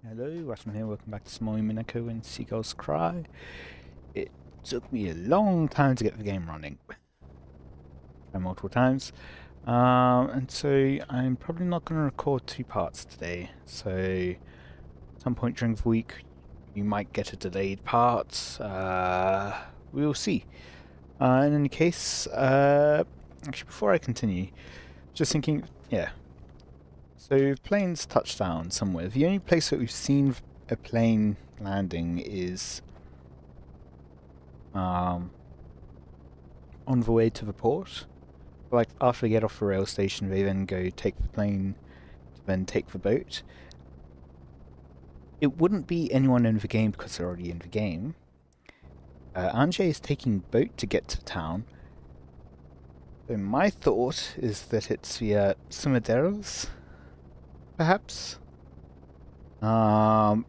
Hello, Watem here, welcome back to some more Umineko When Seagulls Cry. It took me a long time to get the game running. Multiple times. And so I'm probably not going to record two parts today. So at some point during the week you might get a delayed part. We'll see. In any case, actually before I continue, just thinking, yeah. So planes touch down somewhere. The only place that we've seen a plane landing is on the way to the port. Like after they get off the rail station, they then go take the plane to then take the boat. It wouldn't be anyone in the game because they're already in the game. Anjay is taking boat to get to town. So my thought is that it's the Sumaderos, perhaps. Probably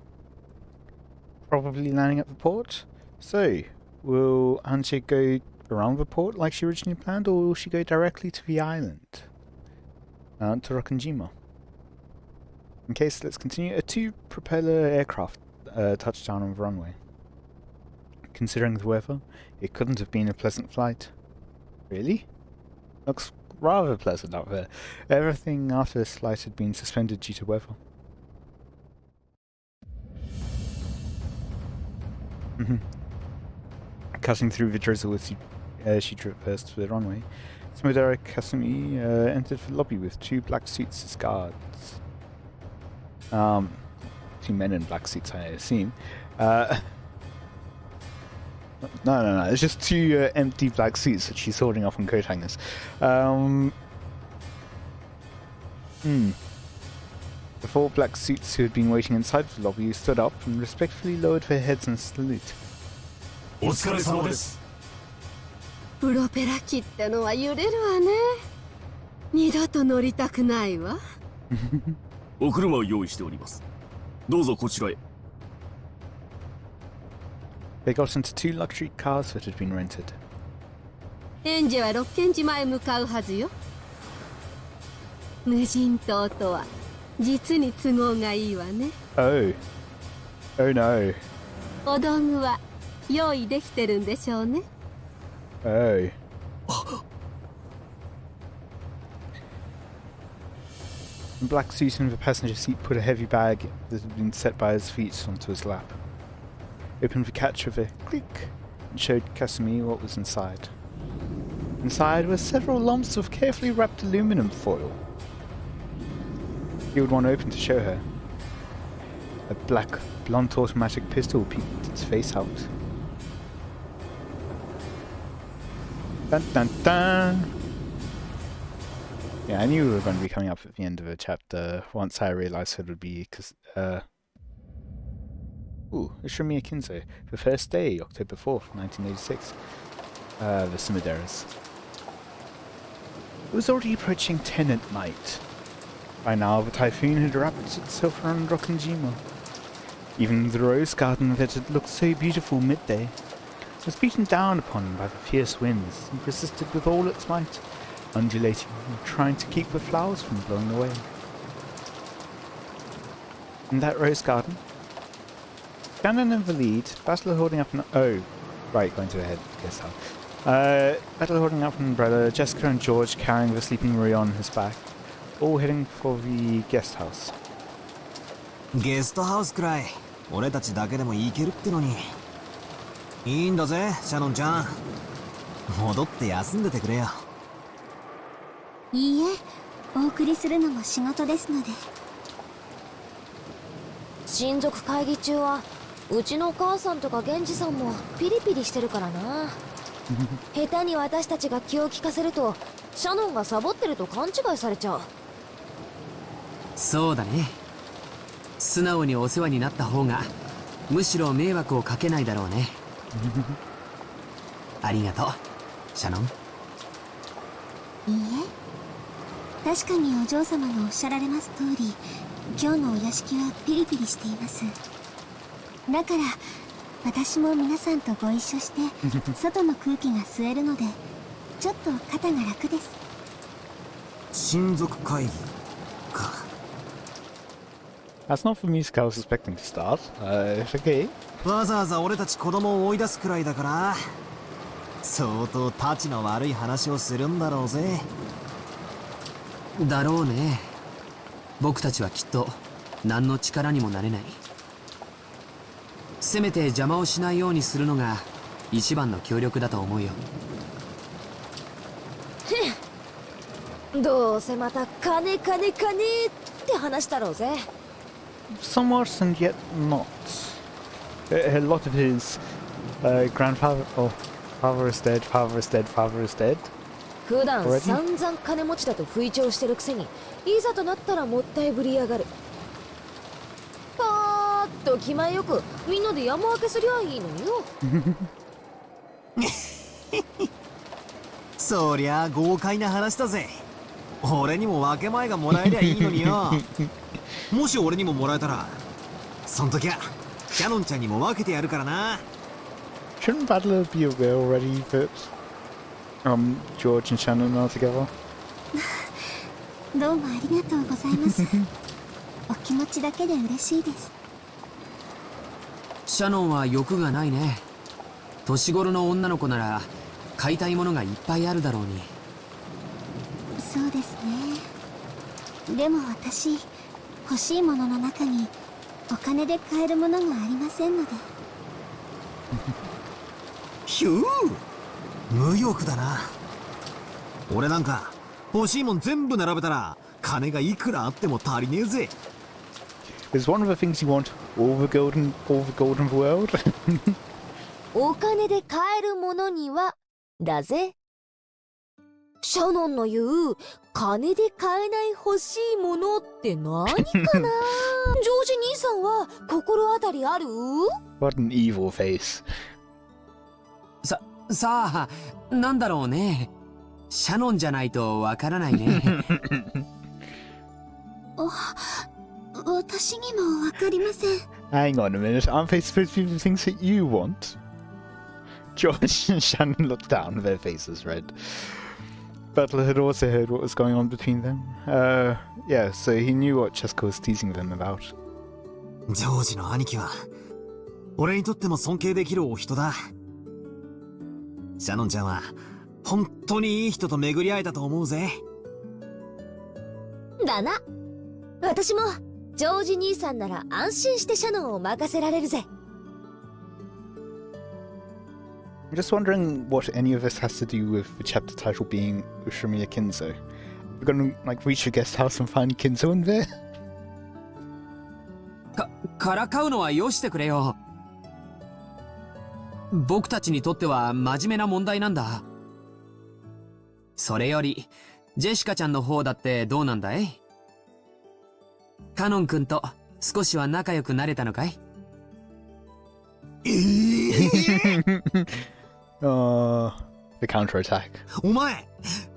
landing at the port. So, will Anjay go around the port like she originally planned, or will she go directly to the island? To Rokkanjima. In case, let's continue. A two-propeller aircraft touched down on the runway. Considering the weather, it couldn't have been a pleasant flight. Really? Looks rather pleasant out there. Everything after this flight had been suspended due to weather. Cutting through the drizzle as she traversed the runway, Sumidera Kasumi entered the lobby with two black suits as guards. Two men in black suits, I assume. No. It's just two empty black suits that she's holding up on coat hangers. The four black suits who had been waiting inside the lobby stood up and respectfully lowered their heads in salute. お疲れ様です。プロペラ機ってのは揺れるわね。二度と乗りたくないわ。お車を用意しております。どうぞこちらへ。 They got into two luxury cars that had been rented. エンジェは六軒島へ向かうはずよ。無人島とは実に都合がいいわね。Oh no. お道具は用意できてるんでしょうね。Oh. The black suit in the passenger seat put a heavy bag that had been set by his feet onto his lap. Opened the catch with a click and showed Kasumi what was inside. Inside were several lumps of carefully wrapped aluminum foil. He would want open to show her. A black, blunt automatic pistol peeked its face out. Dun dun dun! Yeah, I knew we were going to be coming up at the end of a chapter once I realised it would be, because, ooh, Schrödinger Kinzo. The first day, October 4th, 1986. The Sumaderas. It was already approaching 10 at night. By now, the typhoon had wrapped itself around Rokkanjima. Even the rose garden that had looked so beautiful midday was beaten down upon by the fierce winds and resisted with all its might, undulating and trying to keep the flowers from blowing away. In that rose garden, Shannon in the lead, Battle holding up an... Oh, right, going to the head, guest house. Battle holding up an umbrella, Jessica and George carrying the sleeping Marie on his back, all heading for the guest house. ゲストハウスくらい俺たちだけでも行けるってのにいいんだぜシャノンちゃん戻って休んでてくれよいいえお送りするのも仕事ですので親族会議中はうちのお母さんとか源氏さんもピリピリしてるからな下手に私たちが気を利かせるとシャノンがサボってると勘違いされちゃうそうだね素直にお世話になった方がむしろ迷惑をかけないだろうねありがとうシャノンいいえ確かにお嬢様のおっしゃられます通り今日のお屋敷はピリピリしていますだから私も皆さんとご一緒して外の空気が吸えるのでちょっと肩が楽です親族会議か That's not the music I was expecting to start. It's okay. わざわざ俺たち子供を追い出すくらいだから相当タチの悪い話をするんだろうぜ。だろうね。僕たちはきっと何の力にもなれない。せめて邪魔をしないようにするのが一番の協力だと思うよ。どうせまた金って話だろうぜ。 Somewhat and yet not. A lot of his grandfather, oh, father is dead, father is dead, father is dead. 普段散々金持ちだと吹聴してるくせに、いざとなったらもったいぶりやがる。パーッと気前よくみんなで山分けすりゃいいのよ。そりゃ豪快な話だぜ。俺にも分け前がもらえりゃいいのによ。もし俺にももらえたらそん時はキャノンちゃんにも分けてやるからな。 Shouldn't Battler be aware already that George and Shannon are together? どうもありがとうございます。お気持ちだけで嬉しいです。シャノンは欲がないね。年頃の女の子なら買いたいものがいっぱいあるだろうに。そうですね。でも私欲しいものの中にお金で買えるものがありませんので。ひゅー、無欲だな。俺なんか欲しいもん全部並べたら金がいくらあっても足りねえぜ。Is one of the things you want all the gold in the world? お金で買えるものにはだぜ。シャノンの言う金で買えない欲しいものって何かな。ジョージ兄さんは心当たりある？ What an evil face. さあ、なんだろうね。シャノンじゃないとわからないね。私にもわかりません。Hang on a minute, aren't they supposed to be the things that you want? George and Shannon looked down, their faces red. Butler had also heard what was going on between them. Yeah, so he knew what Cheska was teasing them about. ジョージの兄貴は俺にとっても尊敬できるお人だ。シャノンちゃんは本当にいい人と巡り会えたと思うぜ。だな。私もジョージ兄さんなら安心してシャノンを任せられるぜ。I'm just wondering what any of this has to do with the chapter title being Ushimiya Kinzo. We're gonna like reach a guest house and find Kinzo in there? からかうのはよしてくれよ。僕たちにとっては真面目な問題なんだ。それよりジェシカちゃんの方だってどうなんだい？カノン君と少しは仲良くなれたのかい？The counterattack. お前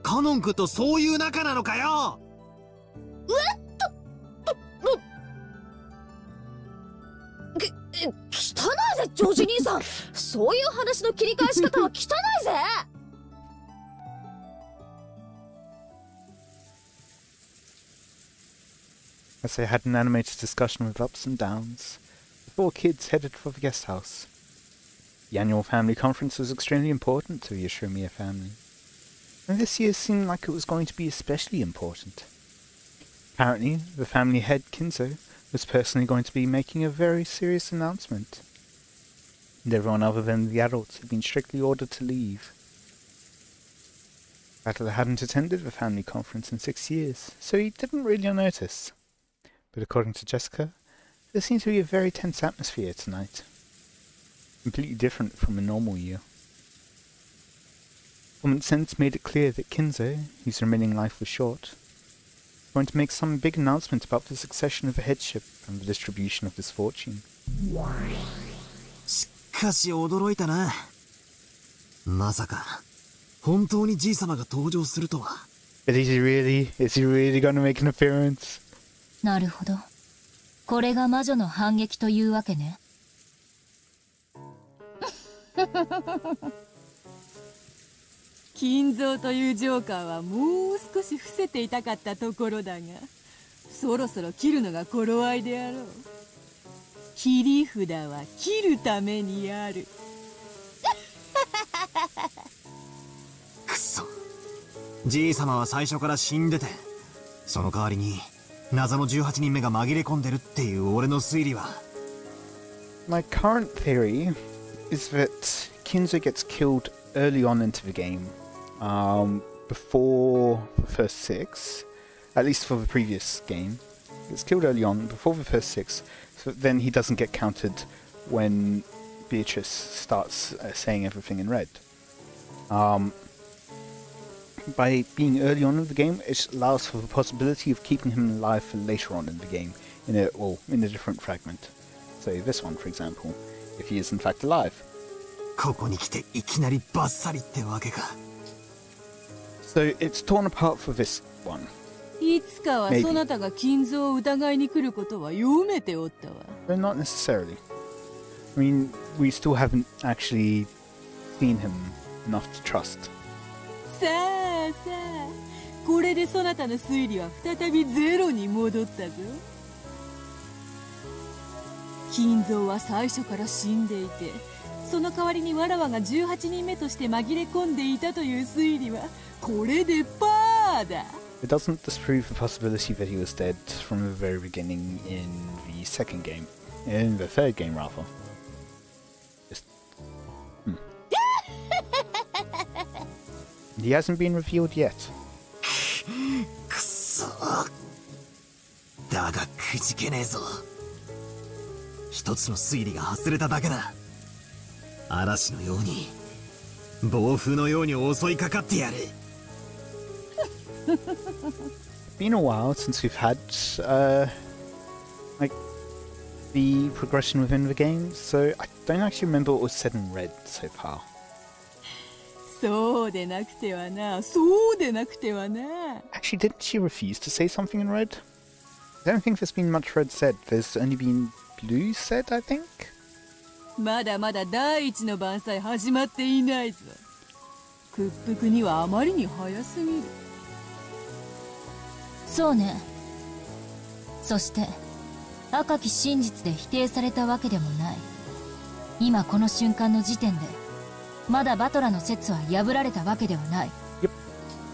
カノン君とそういう仲なのかよ。汚いぜジョージ兄さん。そういう話の切り返し方は汚いぜ。As they had an animated discussion with ups and downs, the four kids headed for the guest house. The annual family conference was extremely important to the Yoshimiya family, and this year seemed like it was going to be especially important. Apparently, the family head Kinzo was personally going to be making a very serious announcement, and everyone other than the adults had been strictly ordered to leave. Battler hadn't attended the family conference in 6 years, so he didn't really notice. But according to Jessica, there seemed to be a very tense atmosphere tonight. Completely different from a normal year. Common sense made it clear that Kinzo, whose remaining life was short, was going to make some big announcement about the succession of the headship and the distribution of his fortune. しかし驚いたな。まさか本当にじいさまが登場するとは。Is he really going to make an appearance? なるほど。これが魔女の反撃というわけね。金蔵というジョーカーはもう少し伏せていたかったところだが、そろそろ切るのが頃合いであろう。切り札は切るためにある。くそ、じいさまは最初から死んでて、その代わりに謎の18人目が紛れ込んでるっていう俺の推理は。 My current theory is that Kinzo gets killed early on into the game, before the first 6, at least for the previous game. He gets killed early on, before the first 6, so that then he doesn't get counted when Beatrice starts saying everything in red. By being early on in the game, it allows for the possibility of keeping him alive for later on in the game, in a different fragment. So this one, for example, if he is in fact alive. ここに来ていきなりバッサリってわけか。 So it's torn apart for this one. いつかはそなたが金蔵を疑いに来ることは読めておったわ。But not necessarily. I mean, we still haven't actually seen him enough to trust. さあさあ、これでそなたの推理は再びゼロに戻ったぞ。金蔵は最初から死んでいて、その代わりにわらわが18人目として紛れ込んでいたという推理はこれでパーだ。It doesn't disprove the possibility that he was dead from the very beginning in the second game. In the third game, rather. Just... He hasn't been revealed yet. くそ。だがくじけねえぞ。一つの推理が外れただけだ。嵐のように、暴風のように襲いかかってやる。Been a while since we've had like the progression within the game, so I don't actually remember what was said in red so far. そうでなくてはな、そうでなくてはな。Actually, didn't she refuse to say something in red? I don't think there's been much red said. There's only been blue said, I think. まだまだ第一の晩祭始まっていないぞ。屈服にはあまりに早すぎる。そうね。そして赤き真実で否定されたわけでもない。今この瞬間の時点でまだバトラの説は破られたわけではない。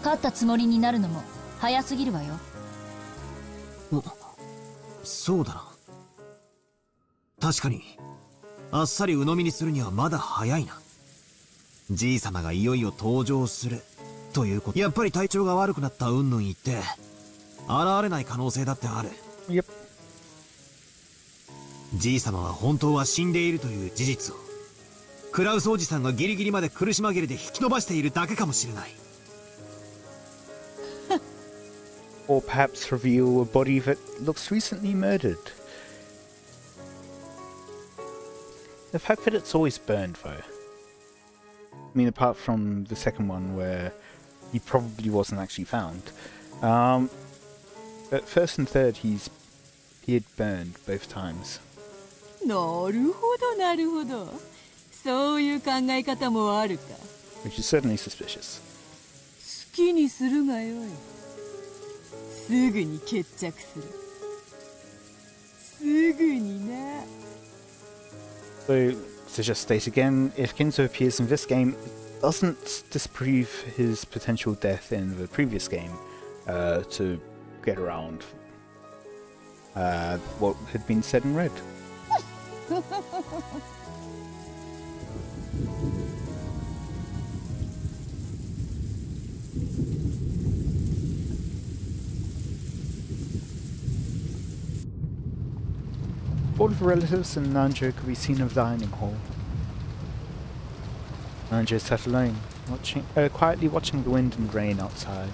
勝ったつもりになるのも早すぎるわよ。そうだな。確かにあっさり鵜呑みにするにはまだ早いな。じいさまがいよいよ登場するということ。やっぱり体調が悪くなったうんぬん言って現れない可能性だってある。じいさまは本当は死んでいるという事実をクラウスおじさんがギリギリまで苦し紛れで引き伸ばしているだけかもしれない。Or perhaps reveal a body that looks recently murdered. The fact that it's always burned, though. I mean, apart from the second one where he probably wasn't actually found. But first and third, he had burned both times. なるほどなるほど。そういう考え方もあるか。Which is certainly suspicious. 好きにするがよい。すぐに決着する。すぐにな。So, to just state again, if Kinzo appears in this game, it doesn't disprove his potential death in the previous game to get around what had been said in red. All of the relatives and Nanjo could be seen in the dining hall. Nanjo sat alone, quietly watching the wind and rain outside.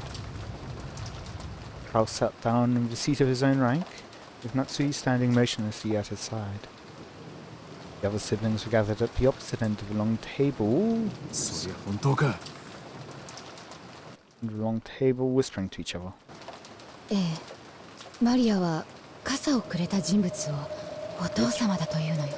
Kraus sat down in the seat of his own rank, with Natsui standing motionlessly at his side. The other siblings were gathered at the opposite end of the long table. The long table, whispering to each other. ええ、マリアは傘をくれた人物をお父様だというのよ。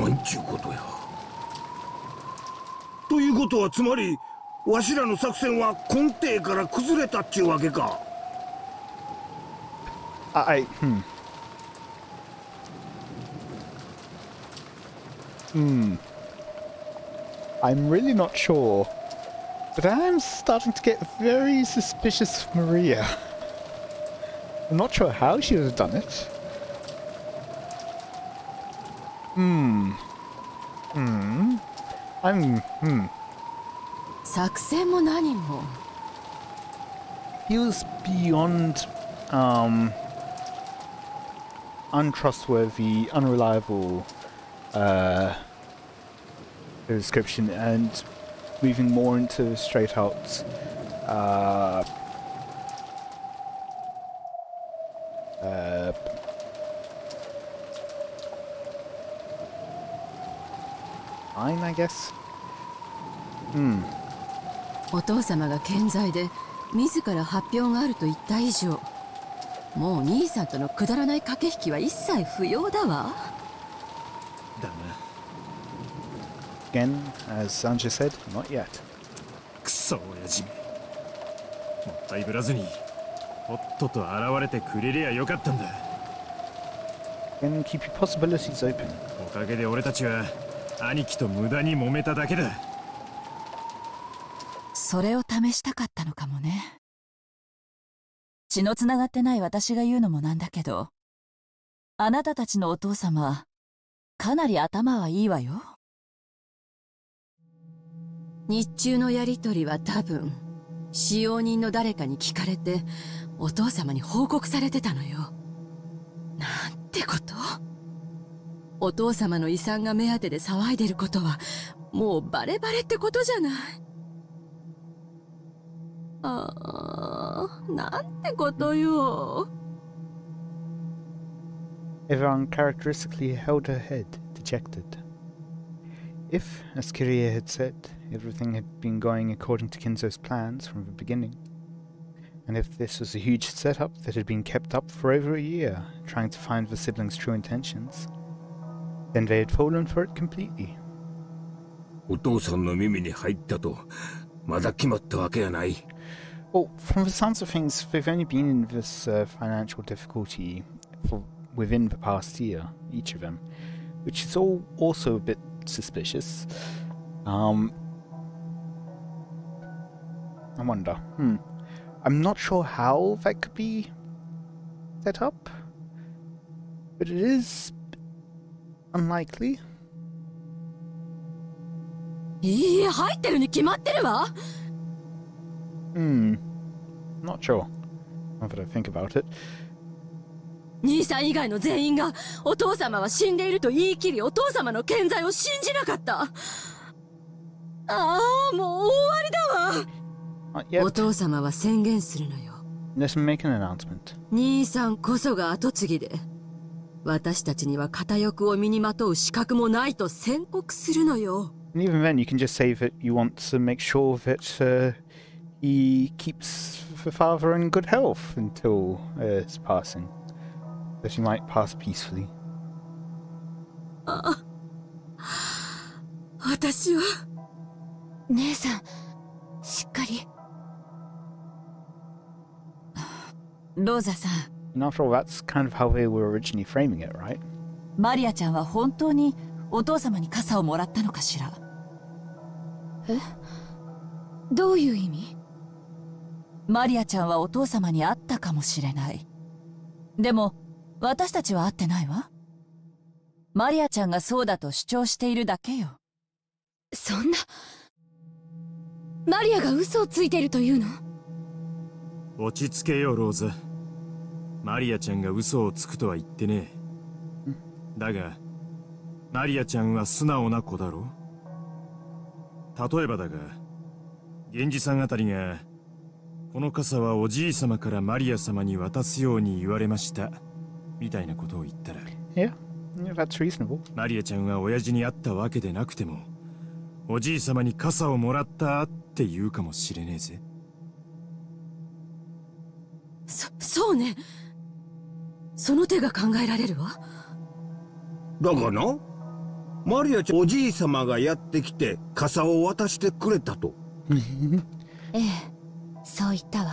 なんちゅうことや。ということはつまりわしらの作戦は根底から崩れたっちゅうわけか。I'm really not sure, but I am starting to get very suspicious of Maria. I'm not sure how she would have done it. I'm 作戦も何も。 feels beyond untrustworthy, unreliable description, and moving more into straight out fine, I guess. お父様が健在で自ら発表があると言った以上、もう兄さんとのくだらない駆け引きは一切不要だわ。だな。Again, as Sanji said, not yet. クソ親父め。もったいぶらずにとっとと現れてくれりゃよかったんだ。Again, keep your possibilities open. おかげで俺たちは兄貴と無駄に揉めただけだ。それを試したかったのかもね。血のつながってない私が言うのもなんだけど、あなたたちのお父様、かなり頭はいいわよ。日中のやりとりは多分使用人の誰かに聞かれてお父様に報告されてたのよ。なんてこと。お父様の遺産が目当てで騒いでることはもうバレバレってことじゃない。なんてことよ。 Everyone characteristically held her head, dejected. If, as Kirie had said, everything had been going according to Kinzo's plans from the beginning, and if this was a huge setup that had been kept up for over a year, trying to find the siblings' true intentions, then they had fallen for it completely. お父さんの耳に入ったとまだ決まったわけやない。 Well, from the sounds of things, they've only been in this financial difficulty within the past year, each of them, which is also a bit suspicious. I wonder. I'm not sure how that could be set up, but it is unlikely. いいえ、入ってるに決まってるわ。Not sure. Now that I think about it. 兄さん以外の全員がお父様は死んでいると言い切り、お父様の健在を信じなかった。もう終わりだわ。お父様は宣言するのよ。Let's make an announcement. 兄さんこそが跡継ぎで、私たちには片翼を身にまとう資格もないと宣告するのよ。And even then, you can just say that you want to make sure that he keeps the father in good health until his passing. That he might pass peacefully. 私は姉さん、しっかり。ローザさん。 And after all, that's kind of how they were originally framing it, right? マリアちゃんは本当にお父様に傘をもらったのかしら。どういう意味？マリアちゃんはお父様に会ったかもしれない。でも、私たちは会ってないわ。マリアちゃんがそうだと主張しているだけよ。そんな。マリアが嘘をついているというの？落ち着けよ、ローズ。マリアちゃんが嘘をつくとは言ってねえ。だが、マリアちゃんは素直な子だろ。例えばだが、源氏さんあたりが、この傘はおじい様からマリア様に渡すように言われました、みたいなことを言ったら。Yeah, that's reasonable. マリアちゃんは親父に会ったわけでなくても、おじい様に傘をもらったって言うかもしれねえぜ。そうね。その手が考えられるわ。だがな、マリアちゃん、おじい様がやってきて傘を渡してくれたと。ええ、そう言ったわ。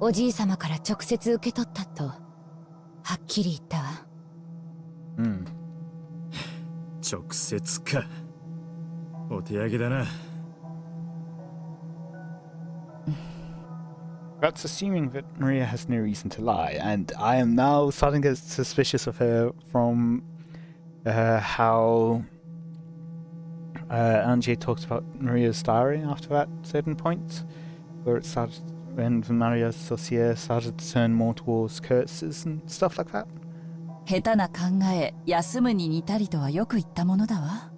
おじい様から直接受け取ったとはっきり言ったわ。うん。直接か。お手上げだな。That's assuming that Maria has no reason to lie, and I am now starting to get suspicious of her from how Angie talked about Maria's diary after that certain point, where it started when Maria's dossier started to turn more towards curses and stuff like that. 下手な考え、休むに似たりとはよく言ったものだわ。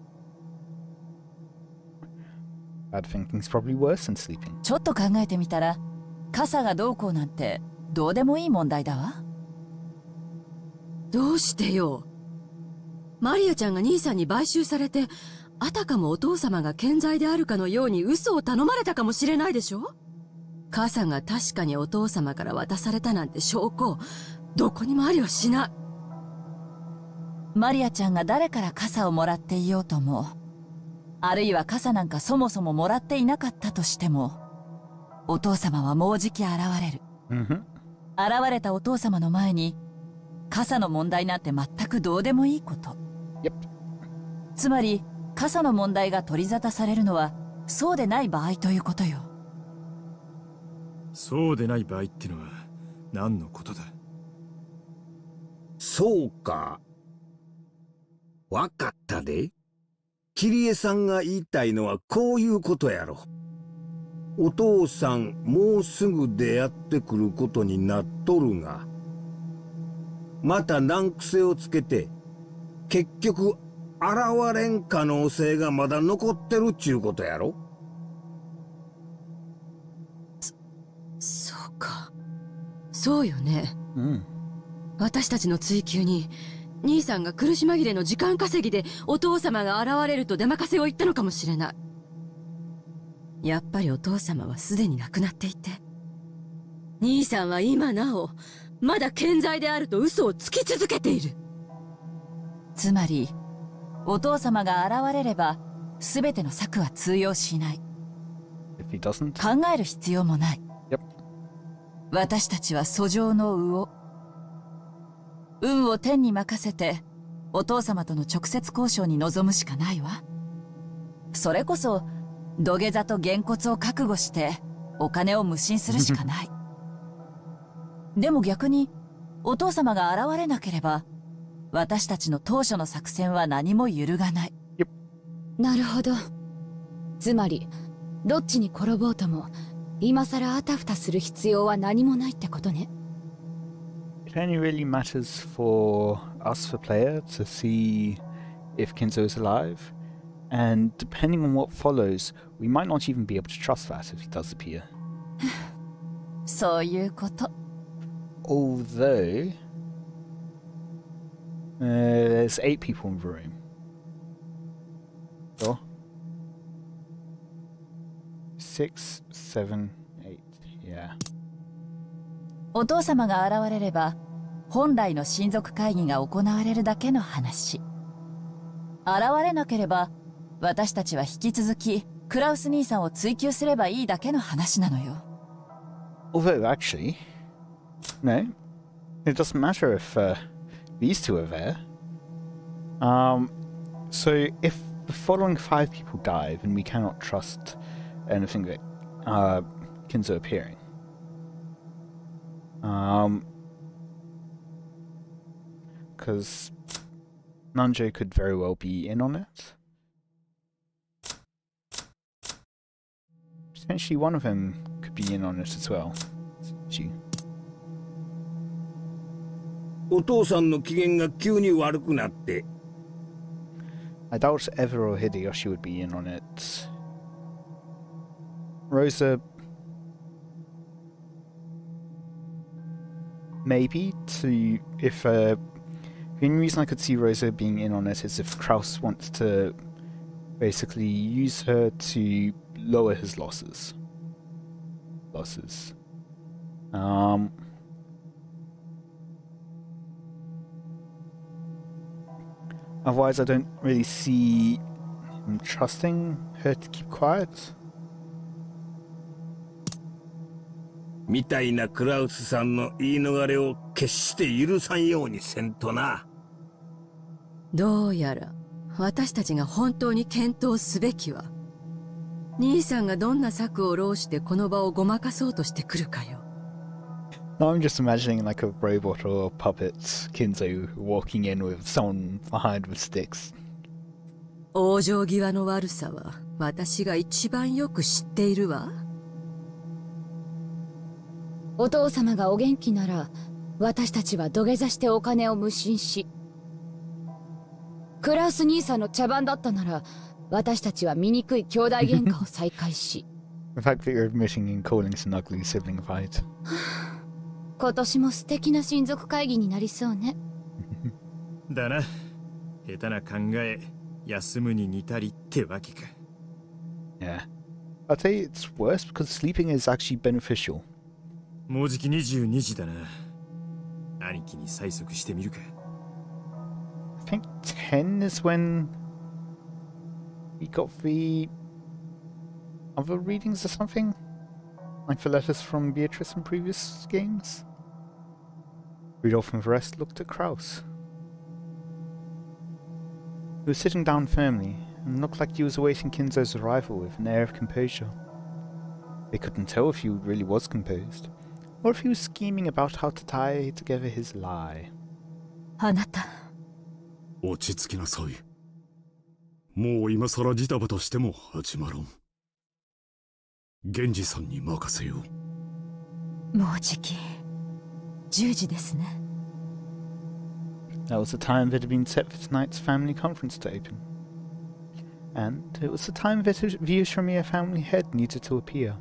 Bad thinking's probably worse than sleeping. ちょっと考えてみたら、傘がどうこうなんてどうでもいい問題だわ。どうしてよ。マリアちゃんが兄さんに買収されて、あたかもお父様が健在であるかのように嘘を頼まれたかもしれないでしょ。傘が確かにお父様から渡されたなんて証拠、どこにもありはしない。マリアちゃんが誰から傘をもらっていようとも、あるいは傘なんかそもそももらっていなかったとしても、お父様はもうじき現れる。現れたお父様の前に、傘の問題なんて全くどうでもいいこと。つまり、傘の問題が取り沙汰されるのは、そうでない場合ということよ。そうでない場合ってのは何のことだ。そうか。わかったで。キリエさんが言いたいのはこういうことやろ。お父さんもうすぐ出会ってくることになっとるが、また難癖をつけて結局現れん可能性がまだ残ってるっちゅうことやろ。そうか。そうよね。私たちの追求に兄さんが苦し紛れの時間稼ぎでお父様が現れると出任せを言ったのかもしれない。やっぱりお父様はすでに亡くなっていて、兄さんは今なおまだ健在であると嘘をつき続けている。つまりお父様が現れれば全ての策は通用しない。考える必要もない。私たちは訴状の魚。運を天に任せてお父様との直接交渉に臨むしかないわ。それこそ土下座とげんこつを覚悟してお金を無心するしかない。でも逆にお父様が現れなければ私たちの当初の作戦は何も揺るがない。なるほど。つまりどっちに転ぼうとも今さらあたふたする必要は何もないってことね。It only really matters for us, the player, to see if Kinzo is alive, and depending on what follows, we might not even be able to trust that if he does appear. そういうこと。Although, there's 8 people in the room. So, 6, 7, 8, yeah. お父様が現れれば本来の親族会議が行われるだけの話。現れなければ私たちは引き続きクラウス兄さんを追求すればいいだけの話なのよ。Although actually, no, it doesn't matter if these two are there. So if the following 5 people die, then we cannot trust anything that Kinzo appearing. Because Nanjo could very well be in on it. Potentially one of them could be in on it as well. She. お父さんの機嫌が急に悪くなって。I doubt Ever or Hideyoshi would be in on it. Rosa, maybe, to if the only reason I could see Rosa being in on it is if Kraus wants to basically use her to lower his losses. Otherwise, I don't really see him trusting her to keep quiet. みたいなクラウスさんの言い逃れを決して許さんようにせんとな。どうやら私たちが本当に検討すべきわ。兄さんがどんな策を弄してこの場をごまかそうとしてくるかよ。Now I'm just imagining like a robot or a puppet Kinzo walking in with someone behind with sticks. 往生際の悪さは私が一番よく知っているわ。お父様がお元気なら、私たちは土下座してお金を無心し、クラウス兄さんの茶番だったなら、私たちは醜い兄弟喧嘩を再開し。The fact that you're admitting and calling it an ugly sibling fight. 今年も素敵な親族会議になりそうね。だな。下手な考え、休むに似たりってわけか。Yeah. I'll tell you it's worse because sleeping is actually beneficial. もうじき22時だな。兄貴に催促してみるか。I think 10 is when we got the other readings or something? Like the letters from Beatrice in previous games? Rudolph and the rest looked at Kraus. He was sitting down firmly and looked like he was awaiting Kinzo's arrival with an air of composure. They couldn't tell if he really was composed, or if he was scheming about how to tie together his lie. あなた。落ち着きなさい。もう今さらジタバタしても始まらん。源氏さんに任せよう。もうじき10時ですね。That was the time that had been set for tonight's family conference to open. And it was the time that the Ushamiya family head needed to appear.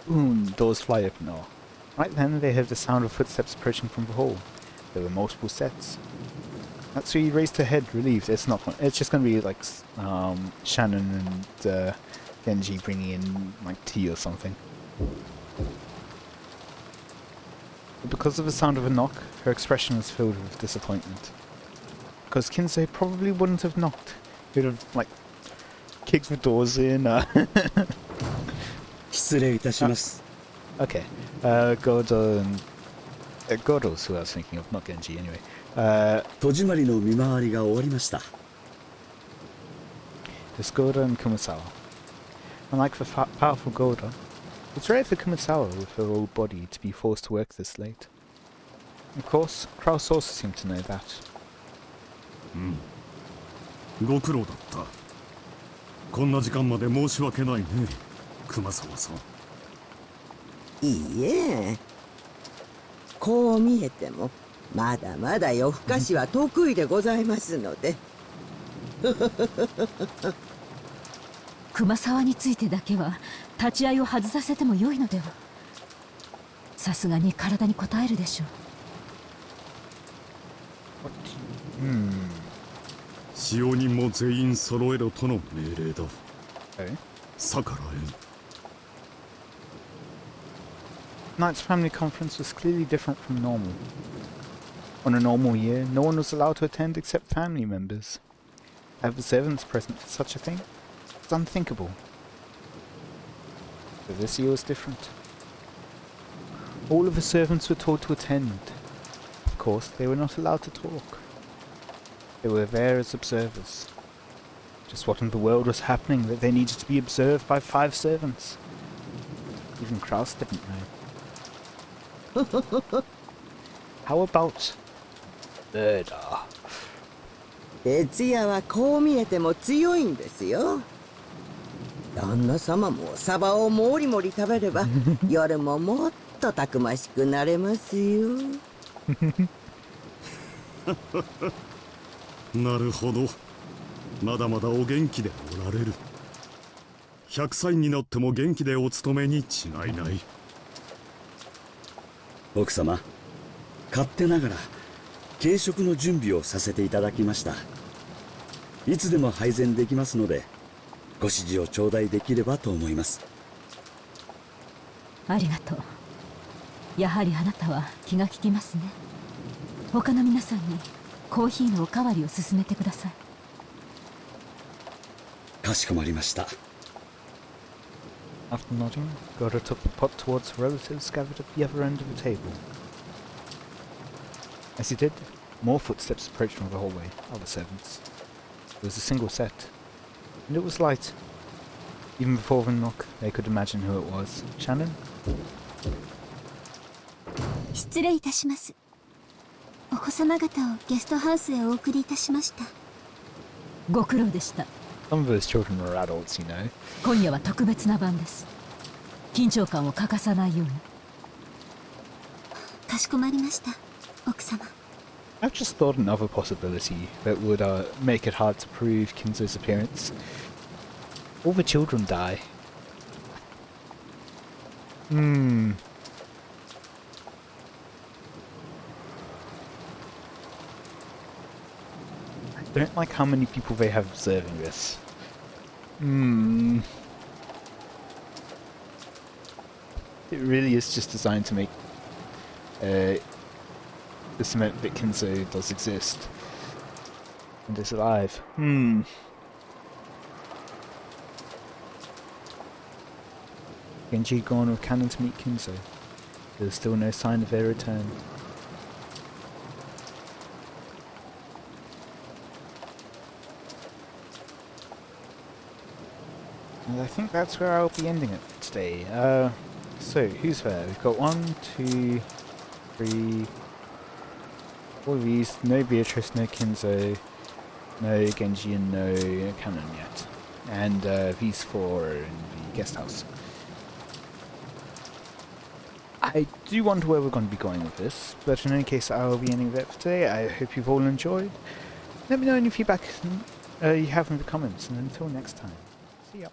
Boom, doors fly open. Oh. Right then they heard the sound of footsteps approaching from the hall. There were multiple sets. Natsui raised her head, relieved. It's just going to be like Shannon and Genji bringing in like tea or something. But because of the sound of a knock, her expression was filled with disappointment. Because Kinzo probably wouldn't have knocked. He'd have like kicked the doors in. Okay. Godo and Godo's who I was thinking of, not Genji anyway. 戸締まりの見回りが終わりました。There's Goda and Kumasawa. Unlike the powerful Goda, it's rare for Kumasawa with her old body to be forced to work this late. Of course, Kraus also seemed to know that. ご苦労だった。こんな時間まで申し訳ないね、熊沢さん。いいえ。こう見えてもまだまだ夜更かしは得意でございますので。熊沢についてだけは立ち会いを外させても良いのでは。さすがに体に応えるでしょう。使用人も全員揃えろとの命令だ。逆らえん。 Tonight's family conference was clearly different from normal. On a normal year, no one was allowed to attend except family members. To have the servants present for such a thing? It's unthinkable. But this year was different. All of the servants were told to attend. Of course, they were not allowed to talk. They were there as observers. Just what in the world was happening that they needed to be observed by 5 servants? Even Kraus didn't know. How about murder? 徹夜はこう見えても強いんですよ。旦那様もサバをもりもり食べれば夜ももっとたくましくなれますよ。なるほど。まだまだお元気でおられる。100歳になっても元気でお勤めに違いない。奥様、勝手ながら軽食の準備をさせていただきました。いつでも配膳できますので、ご指示を頂戴できればと思います。ありがとう。やはりあなたは気が利きますね。他の皆さんにコーヒーのおかわりを勧めてください。かしこまりました。 After nodding, Goda took the pot towards her relatives gathered at the other end of the table. As he did, more footsteps approached from the hallway, other servants. It was a single set, and it was light. Even before the knock, they could imagine who it was. Shannon? 失礼いたします。お子様方をゲストハウスへお送りいたしました。ご苦労でした。Some of those children were adults, you know. 今夜は特別な晩です。緊張感を欠かさないように。かしこまりました、奥様。I've just thought another possibility that would make it hard to prove Kinzo's appearance. All the children die. I don't like how many people they have observing this. It really is just designed to make the cement that Kinzo does exist and is alive. Genji had gone with Cannon to meet Kinzo. There was still no sign of their return. And I think that's where I'll be ending it for today. So, who's there? We've got 1, 2, 3, 4 of these. No Beatrice, no Kinzo, no Genji, and no Cannon yet. And these 4 are in the guest house. I do wonder where we're going to be going with this, but in any case I will be ending it for today. I hope you've all enjoyed. Let me know any feedback you have in the comments, and until next time, see ya.